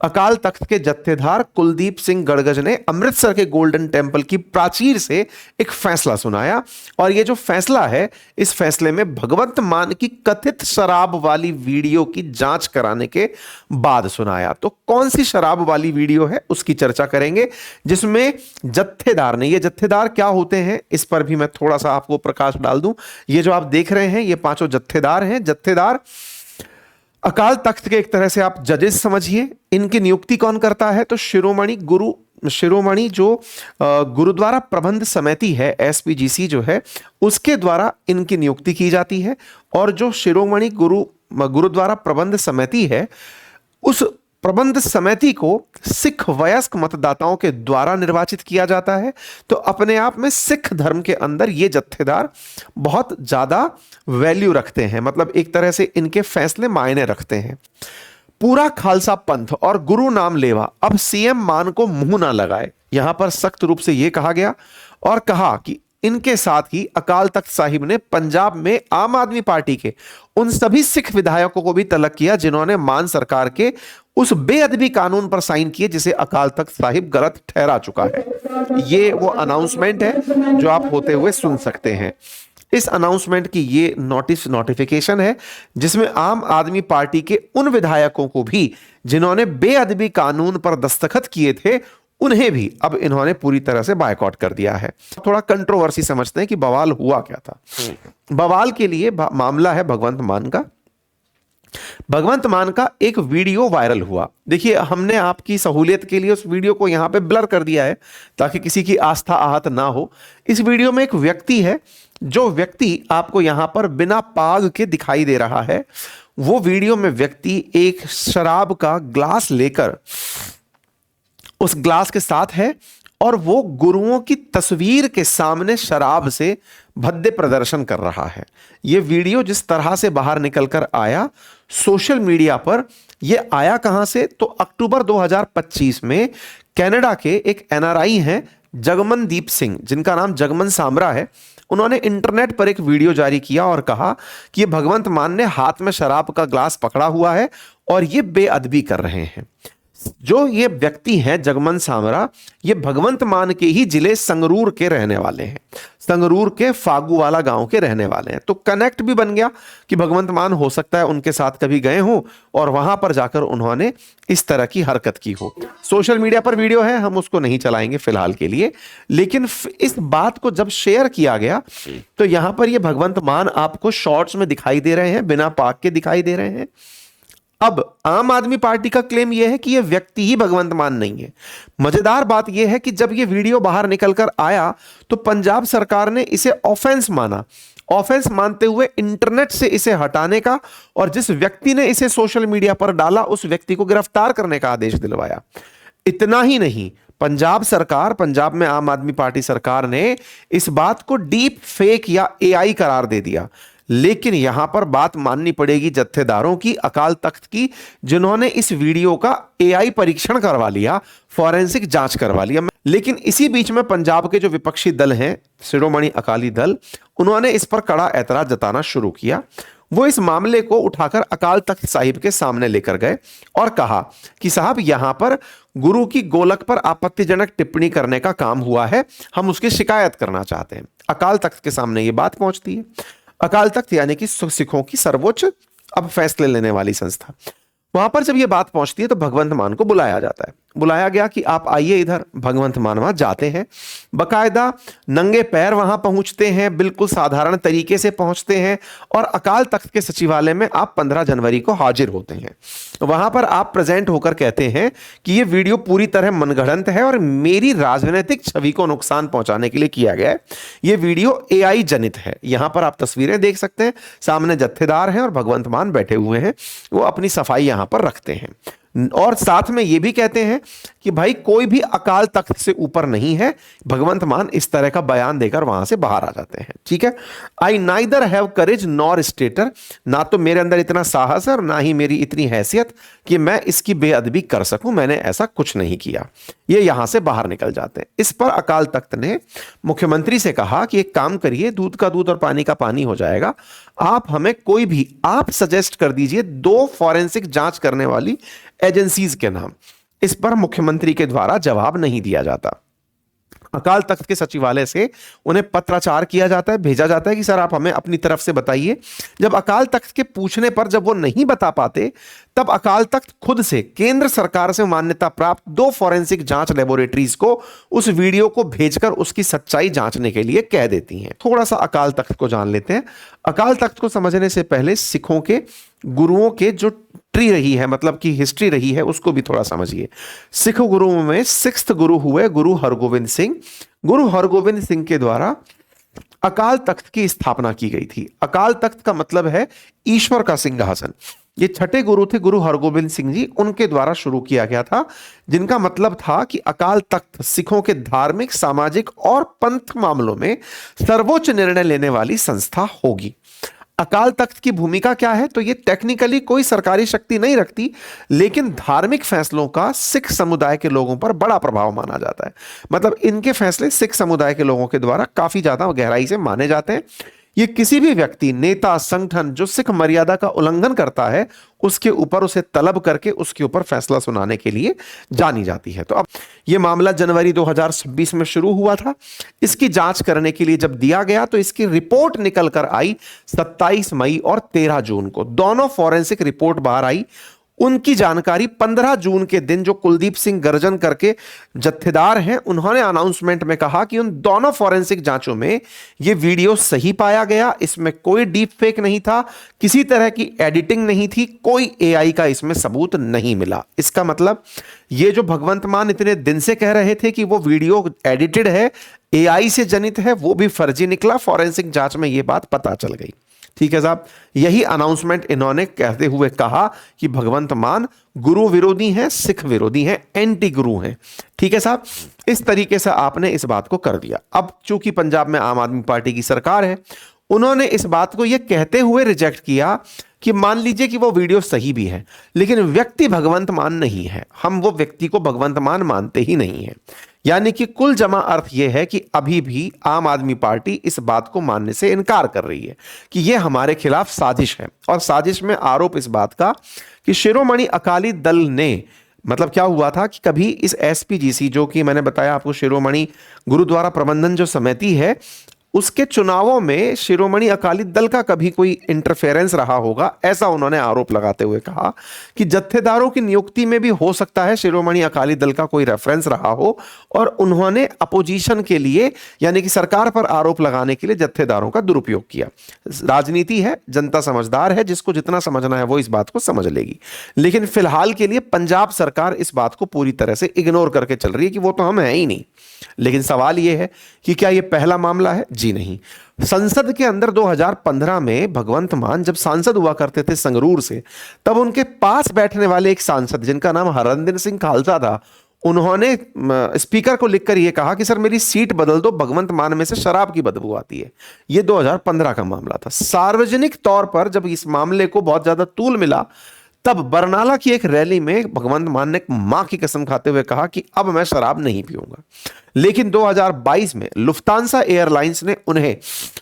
अकाल तख्त के जत्थेदार कुलदीप सिंह गड़गज ने अमृतसर के गोल्डन टेम्पल की प्राचीर से एक फैसला सुनाया। और यह जो फैसला है, इस फैसले में भगवंत मान की कथित शराब वाली वीडियो की जांच कराने के बाद सुनाया। तो कौन सी शराब वाली वीडियो है उसकी चर्चा करेंगे, जिसमें जत्थेदार ने, ये जत्थेदार क्या होते हैं इस पर भी मैं थोड़ा सा आपको प्रकाश डाल दूं। ये जो आप देख रहे हैं, ये पांचों जत्थेदार हैं। जत्थेदार अकाल तख्त के एक तरह से आप जजेस समझिए। इनकी नियुक्ति कौन करता है? तो शिरोमणि जो गुरुद्वारा प्रबंध समिति है, एसपीजीसी जो है, उसके द्वारा इनकी नियुक्ति की जाती है। और जो शिरोमणि गुरुद्वारा प्रबंध समिति है, उस प्रबंध समिति को सिख वयस्क मतदाताओं के द्वारा निर्वाचित किया जाता है। तो अपने आप में सिख धर्म के अंदर ये जत्थेदार बहुत ज्यादा वैल्यू रखते हैं, मतलब एक तरह से इनके फैसले मायने रखते हैं। पूरा खालसा पंथ और गुरु नाम लेवा अब सीएम मान को मुंह ना लगाए, यहां पर सख्त रूप से यह कहा गया। और कहा कि इनके साथ ही अकाल तख्त साहिब ने पंजाब में आम आदमी पार्टी के उन सभी सिख विधायकों को भी तलब किया जिन्होंने मान सरकार के उस बेअदबी कानून पर साइन किए जिसे अकाल तख्त साहिब गलत ठहरा चुका है। ये वो अनाउंसमेंट है जो आप होते हुए सुन सकते हैं। इस अनाउंसमेंट की ये नोटिफिकेशन है जिसमें आम आदमी पार्टी के उन विधायकों को भी जिन्होंने बेअदबी कानून पर दस्तखत किए थे, उन्हें भी अब इन्होंने पूरी तरह से बायकॉट कर दिया है। थोड़ा कंट्रोवर्सी समझते हैं कि बवाल हुआ क्या था। बवाल के लिए मामला है भगवंत मान का। भगवंत मान का एक वीडियो वायरल हुआ। देखिए, हमने आपकी सहूलियत के लिए उस वीडियो को यहां पे ब्लर कर दिया है ताकि किसी की आस्था आहत ना हो। इस वीडियो में एक व्यक्ति है, जो व्यक्ति आपको यहां पर बिना पाग के दिखाई दे रहा है। वो वीडियो में व्यक्ति एक शराब का ग्लास लेकर उस ग्लास के साथ है और वो गुरुओं की तस्वीर के सामने शराब से भद्दे प्रदर्शन कर रहा है। ये वीडियो जिस तरह से बाहर निकलकर आया सोशल मीडिया पर, ये आया कहां से? तो अक्टूबर 2025 में कनाडा के एक एनआरआई हैं जगमनदीप सिंह, जिनका नाम जगमन सामरा है। उन्होंने इंटरनेट पर एक वीडियो जारी किया और कहा कि ये भगवंत मान ने हाथ में शराब का ग्लास पकड़ा हुआ है और ये बेअदबी कर रहे हैं। जो ये व्यक्ति हैं जगमन सामरा, ये भगवंत मान के ही जिले संगरूर के रहने वाले हैं, संगरूर के फागूवाला गांव के रहने वाले हैं। तो कनेक्ट भी बन गया कि भगवंत मान हो सकता है उनके साथ कभी गए हो और वहां पर जाकर उन्होंने इस तरह की हरकत की हो। सोशल मीडिया पर वीडियो है, हम उसको नहीं चलाएंगे फिलहाल के लिए, लेकिन इस बात को जब शेयर किया गया तो यहां पर ये भगवंत मान आपको शॉर्ट्स में दिखाई दे रहे हैं, बिना पाक के दिखाई दे रहे हैं। अब आम आदमी पार्टी का क्लेम यह है कि यह व्यक्ति ही भगवंत मान नहीं है। मजेदार बात यह है कि जब यह वीडियो बाहर निकलकर आया तो पंजाब सरकार ने इसे ऑफेंस माना, ऑफेंस मानते हुए इंटरनेट से इसे हटाने का और जिस व्यक्ति ने इसे सोशल मीडिया पर डाला उस व्यक्ति को गिरफ्तार करने का आदेश दिलवाया। इतना ही नहीं, पंजाब सरकार, पंजाब में आम आदमी पार्टी सरकार ने इस बात को डीप फेक या एआई करार दे दिया। लेकिन यहां पर बात माननी पड़ेगी जत्थेदारों की, अकाल तख्त की, जिन्होंने इस वीडियो का एआई परीक्षण करवा लिया, फॉरेंसिक जांच करवा लिया। लेकिन इसी बीच में पंजाब के जो विपक्षी दल हैं, शिरोमणि अकाली दल, उन्होंने इस पर कड़ा ऐतराज जताना शुरू किया। वो इस मामले को उठाकर अकाल तख्त साहिब के सामने लेकर गए और कहा कि साहब, यहां पर गुरु की गोलक पर आपत्तिजनक टिप्पणी करने का काम हुआ है, हम उसकी शिकायत करना चाहते हैं। अकाल तख्त के सामने ये बात पहुंचती है। अकाल तख्त यानी कि सिखों की सर्वोच्च अब फैसले लेने वाली संस्था, वहां पर जब यह बात पहुंचती है तो भगवंत मान को बुलाया जाता है। बुलाया गया कि आप आइए इधर। भगवंत मान वहां जाते हैं, बकायदा नंगे पैर वहां पहुंचते हैं, बिल्कुल साधारण तरीके से पहुंचते हैं और अकाल तख्त के सचिवालय में आप 15 जनवरी को हाजिर होते हैं। वहां पर आप प्रेजेंट होकर कहते हैं कि यह वीडियो पूरी तरह मनगढ़ंत है और मेरी राजनीतिक छवि को नुकसान पहुंचाने के लिए किया गया है। यह वीडियो एआई जनित है। यहां पर आप तस्वीरें देख सकते हैं, सामने जत्थेदार हैं और भगवंत मान बैठे हुए हैं, वो अपनी सफाई यहां पर रखते हैं और साथ में ये भी कहते हैं कि भाई कोई भी अकाल तख्त से ऊपर नहीं है। भगवंत मान इस तरह का बयान देकर वहां से बाहर आ जाते हैं। ठीक है, I neither have courage nor stature, ना तो मेरे अंदर इतना साहस है और ना ही मेरी इतनी हैसियत कि मैं इसकी बेअदबी कर सकूं, मैंने ऐसा कुछ नहीं किया। ये यहां से बाहर निकल जाते हैं। इस पर अकाल तख्त ने मुख्यमंत्री से कहा कि एक काम करिए, दूध का दूध और पानी का पानी हो जाएगा, आप हमें कोई भी आप सजेस्ट कर दीजिए 2 फॉरेंसिक जांच करने वाली एजेंसीज के नाम। इस पर मुख्यमंत्री के द्वारा जवाब नहीं दिया जाता। अकाल तख्त के सचिवालय से उन्हें पत्राचार किया जाता है, भेजा जाता है कि सर आप हमें अपनी तरफ से बताइए। जब अकाल तख्त के पूछने पर जब वो नहीं बता पाते, तब अकाल तख्त खुद से केंद्र सरकार से मान्यता प्राप्त 2 फॉरेंसिक जांच लेबोरेटरीज को उस वीडियो को भेजकर उसकी सच्चाई जांचने के लिए कह देती हैं। थोड़ा सा अकाल तख्त को जान लेते हैं। अकाल तख्त को समझने से पहले सिखों के गुरुओं के जो ट्री रही है, मतलब की हिस्ट्री रही है, उसको भी थोड़ा समझिए। सिख गुरुओं में 6th गुरु हुए गुरु हरगोविंद सिंह। गुरु हरगोविंद सिंह के द्वारा अकाल तख्त की स्थापना की गई थी। अकाल तख्त का मतलब है ईश्वर का सिंहासन। ये 6ठे गुरु थे गुरु हरगोविंद सिंह जी, उनके द्वारा शुरू किया गया था, जिनका मतलब था कि अकाल तख्त सिखों के धार्मिक, सामाजिक और पंथ मामलों में सर्वोच्च निर्णय लेने वाली संस्था होगी। अकाल तख्त की भूमिका क्या है? तो ये टेक्निकली कोई सरकारी शक्ति नहीं रखती, लेकिन धार्मिक फैसलों का सिख समुदाय के लोगों पर बड़ा प्रभाव माना जाता है। मतलब इनके फैसले सिख समुदाय के लोगों के द्वारा काफी ज्यादा गहराई से माने जाते हैं। ये किसी भी व्यक्ति, नेता, संगठन जो सिख मर्यादा का उल्लंघन करता है, उसके ऊपर उसे तलब करके उसके ऊपर फैसला सुनाने के लिए जानी जाती है। तो अब ये मामला जनवरी 2026 में शुरू हुआ था। इसकी जांच करने के लिए जब दिया गया तो इसकी रिपोर्ट निकल कर आई 27 मई और 13 जून को। दोनों फॉरेंसिक रिपोर्ट बाहर आई। उनकी जानकारी 15 जून के दिन जो कुलदीप सिंह गर्जन करके जत्थेदार हैं, उन्होंने अनाउंसमेंट में कहा कि उन दोनों फॉरेंसिक जांचों में यह वीडियो सही पाया गया, इसमें कोई डीप फेक नहीं था, किसी तरह की एडिटिंग नहीं थी, कोई एआई का इसमें सबूत नहीं मिला। इसका मतलब ये जो भगवंत मान इतने दिन से कह रहे थे कि वो वीडियो एडिटेड है, एआई से जनित है, वो भी फर्जी निकला। फॉरेंसिक जांच में यह बात पता चल गई। ठीक है साहब, यही अनाउंसमेंट इन्होंने कहते हुए कहा कि भगवंत मान गुरु विरोधी हैं, सिख विरोधी हैं, एंटी गुरु हैं। ठीक है साहब, इस तरीके से आपने इस बात को कर दिया। अब चूंकि पंजाब में आम आदमी पार्टी की सरकार है, उन्होंने इस बात को यह कहते हुए रिजेक्ट किया कि मान लीजिए कि वो वीडियो सही भी है, लेकिन व्यक्ति भगवंत मान नहीं है, हम वो व्यक्ति को भगवंत मान मानते ही नहीं है। यानी कि कुल जमा अर्थ यह है कि अभी भी आम आदमी पार्टी इस बात को मानने से इनकार कर रही है कि यह हमारे खिलाफ साजिश है। और साजिश में आरोप इस बात का कि शिरोमणि अकाली दल ने, मतलब क्या हुआ था कि कभी इस एसपीजीसी, जो कि मैंने बताया आपको शिरोमणि गुरुद्वारा प्रबंधन जो समिति है, उसके चुनावों में शिरोमणि अकाली दल का कभी कोई इंटरफेरेंस रहा होगा, ऐसा उन्होंने आरोप लगाते हुए कहा कि जत्थेदारों की नियुक्ति में भी हो सकता है शिरोमणि अकाली दल का कोई रेफरेंस रहा हो, और उन्होंने अपोजिशन के लिए, यानी कि सरकार पर आरोप लगाने के लिए जत्थेदारों का दुरुपयोग किया। राजनीति है, जनता समझदार है, जिसको जितना समझना है वो इस बात को समझ लेगी। लेकिन फिलहाल के लिए पंजाब सरकार इस बात को पूरी तरह से इग्नोर करके चल रही है कि वो तो हम हैं ही नहीं। लेकिन सवाल यह है कि क्या यह पहला मामला है? जी नहीं। संसद के अंदर 2015 में भगवंत मान जब सांसद हुआ करते थे संगरूर से, तब उनके पास बैठने वाले एक सांसद जिनका नाम हरंदर सिंह खालसा था, उन्होंने स्पीकर को लिखकर यह कहा कि सर मेरी सीट बदल दो, भगवंत मान में से शराब की बदबू आती है। यह 2015 का मामला था। सार्वजनिक तौर पर जब इस मामले को बहुत ज्यादा तूल मिला, तब बरनाला की एक रैली में भगवंत मान ने मां की कसम खाते हुए कहा कि अब मैं शराब नहीं पीऊंगा। लेकिन 2022 में लुफ्तांसा एयरलाइंस ने उन्हें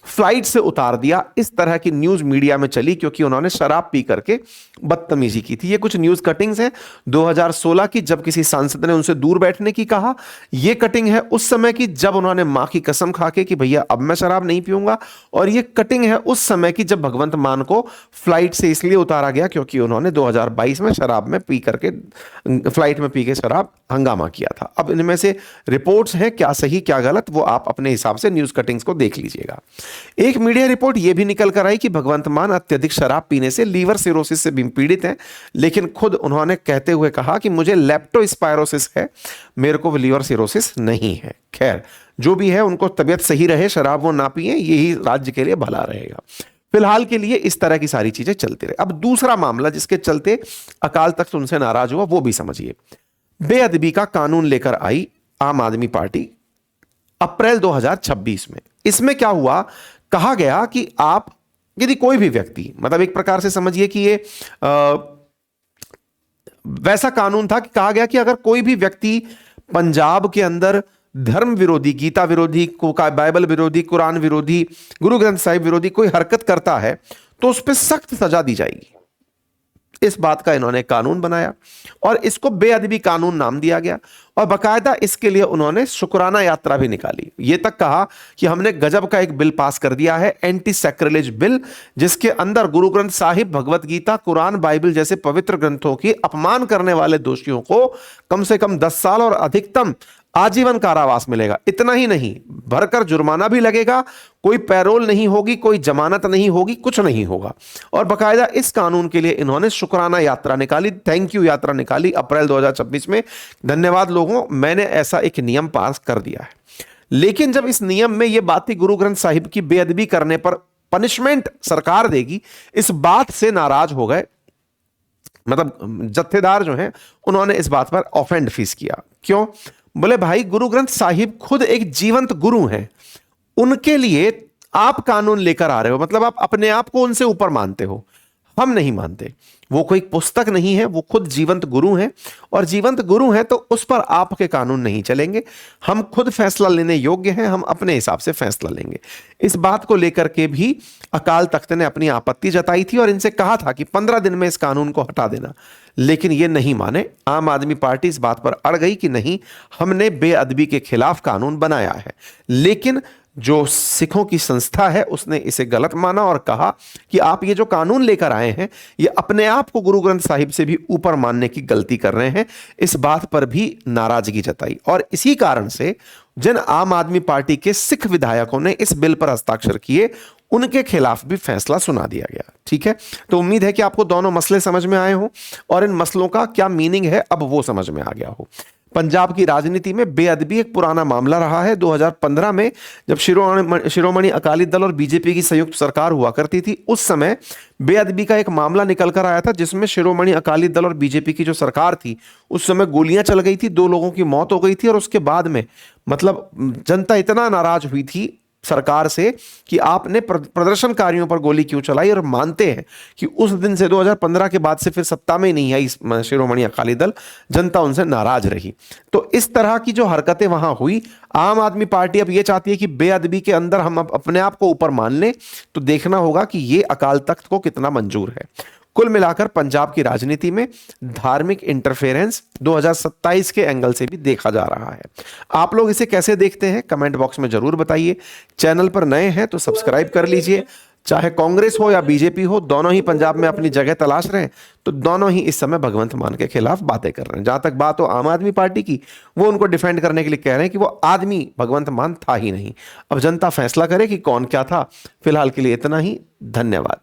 फ्लाइट से उतार दिया। इस तरह की न्यूज मीडिया में चली क्योंकि उन्होंने शराब पी करके बदतमीजी की थी। ये कुछ न्यूज कटिंग्स हैं 2016 की, जब किसी सांसद ने उनसे दूर बैठने की कहा। यह कटिंग है उस समय की जब उन्होंने मां की कसम खाके कि भैया अब मैं शराब नहीं पीऊंगा, और यह कटिंग है उस समय की जब भगवंत मान को फ्लाइट से इसलिए उतारा गया क्योंकि उन्होंने 2022 में शराब में पी करके, फ्लाइट में पी के शराब हंगामा किया था। अब इनमें से रिपोर्ट्स हैं, क्या सही क्या गलत वो आप अपने हिसाब से न्यूज कटिंग्स को देख लीजिएगा। एक मीडिया रिपोर्ट यह भी निकल कर आई कि भगवंत मान अत्यधिक शराब पीने से लीवर सिरोसिस से भी पीड़ित हैं, लेकिन खुद उन्होंने कहते हुए कहा कि मुझे लेप्टोस्पायरोसिस है, मेरे को लीवर सिरोसिस नहीं है। खैर जो भी है, उनको तबीयत सही रहे, शराब वो ना पिए, यही राज्य के लिए भला रहेगा। फिलहाल के लिए इस तरह की सारी चीजें चलती रहे। अब दूसरा मामला जिसके चलते अकाल तख्त उनसे नाराज हुआ वो भी समझिए। बेअदबी का कानून लेकर आई आम आदमी पार्टी अप्रैल 2026 में। इसमें क्या हुआ, कहा गया कि आप यदि कोई भी व्यक्ति, मतलब एक प्रकार से समझिए कि ये वैसा कानून था कि कहा गया कि अगर कोई भी व्यक्ति पंजाब के अंदर धर्म विरोधी, गीता विरोधी, बाइबल विरोधी, कुरान विरोधी, गुरु ग्रंथ साहिब विरोधी कोई हरकत करता है तो उस पर सख्त सजा दी जाएगी। इस बात का इन्होंने कानून बनाया और इसको बेअदबी कानून नाम दिया गया और बकायदा इसके लिए उन्होंने शुक्राना यात्रा भी निकाली। यह तक कहा कि हमने गजब का एक बिल पास कर दिया है, एंटी सैक्रिलेज बिल, जिसके अंदर गुरु ग्रंथ साहिब, भगवत गीता, कुरान, बाइबल जैसे पवित्र ग्रंथों की अपमान करने वाले दोषियों को कम से कम 10 साल और अधिकतम आजीवन कारावास मिलेगा। इतना ही नहीं, भरकर जुर्माना भी लगेगा, कोई पैरोल नहीं होगी, कोई जमानत नहीं होगी, कुछ नहीं होगा। और बकायदा इस कानून के लिए इन्होंने शुक्राना यात्रा निकाली, थैंक यू यात्रा निकाली अप्रैल 2026 में। धन्यवाद लोगों, मैंने ऐसा एक नियम पास कर दिया है। लेकिन जब इस नियम में यह बात थी गुरु ग्रंथ साहिब की बेअदबी करने पर पनिशमेंट सरकार देगी, इस बात से नाराज हो गए, मतलब जत्थेदार जो हैं उन्होंने इस बात पर ऑफेंड फीस किया। क्यों? बोले भाई गुरु ग्रंथ साहिब खुद एक जीवंत गुरु हैं, उनके लिए आप कानून लेकर आ रहे हो, मतलब आप अपने आप को उनसे ऊपर मानते हो, हम नहीं मानते। वो कोई पुस्तक नहीं है, वो खुद जीवंत गुरु हैं और जीवंत गुरु हैं तो उस पर आपके कानून नहीं चलेंगे। हम खुद फैसला लेने योग्य हैं, हम अपने हिसाब से फैसला लेंगे। इस बात को लेकर के भी अकाल तख्त ने अपनी आपत्ति जताई थी और इनसे कहा था कि 15 दिन में इस कानून को हटा देना, लेकिन ये नहीं माने। आम आदमी पार्टी इस बात पर अड़ गई कि नहीं, हमने बेअदबी के खिलाफ कानून बनाया है। लेकिन जो सिखों की संस्था है उसने इसे गलत माना और कहा कि आप ये जो कानून लेकर आए हैं ये अपने आप को गुरु ग्रंथ साहिब से भी ऊपर मानने की गलती कर रहे हैं। इस बात पर भी नाराजगी जताई और इसी कारण से जिन आम आदमी पार्टी के सिख विधायकों ने इस बिल पर हस्ताक्षर किए उनके खिलाफ भी फैसला सुना दिया गया। ठीक है, तो उम्मीद है कि आपको दोनों मसले समझ में आए हो और इन मसलों का क्या मीनिंग है अब वो समझ में आ गया हो। पंजाब की राजनीति में बेअदबी एक पुराना मामला रहा है। 2015 में जब शिरोमणि अकाली दल और बीजेपी की संयुक्त सरकार हुआ करती थी, उस समय बेअदबी का एक मामला निकल कर आया था जिसमें शिरोमणि अकाली दल और बीजेपी की जो सरकार थी उस समय गोलियां चल गई थी, 2 लोगों की मौत हो गई थी और उसके बाद में मतलब जनता इतना नाराज हुई थी सरकार से कि आपने प्रदर्शनकारियों पर गोली क्यों चलाई, और मानते हैं कि उस दिन से 2015 के बाद से फिर सत्ता में नहीं आई शिरोमणि अकाली दल, जनता उनसे नाराज रही। तो इस तरह की जो हरकतें वहां हुई, आम आदमी पार्टी अब ये चाहती है कि बेअदबी के अंदर हम अपने आप को ऊपर मान लें, तो देखना होगा कि ये अकाल तख्त को कितना मंजूर है। कुल मिलाकर पंजाब की राजनीति में धार्मिक इंटरफेरेंस 2027 के एंगल से भी देखा जा रहा है। आप लोग इसे कैसे देखते हैं कमेंट बॉक्स में जरूर बताइए। चैनल पर नए हैं तो सब्सक्राइब कर लीजिए। चाहे कांग्रेस हो या बीजेपी हो, दोनों ही पंजाब में अपनी जगह तलाश रहे हैं, तो दोनों ही इस समय भगवंत मान के खिलाफ बातें कर रहे हैं। जहां तक बात हो आम आदमी पार्टी की, वो उनको डिफेंड करने के लिए कह रहे हैं कि वो आदमी भगवंत मान था ही नहीं। अब जनता फैसला करे कि कौन क्या था। फिलहाल के लिए इतना ही, धन्यवाद।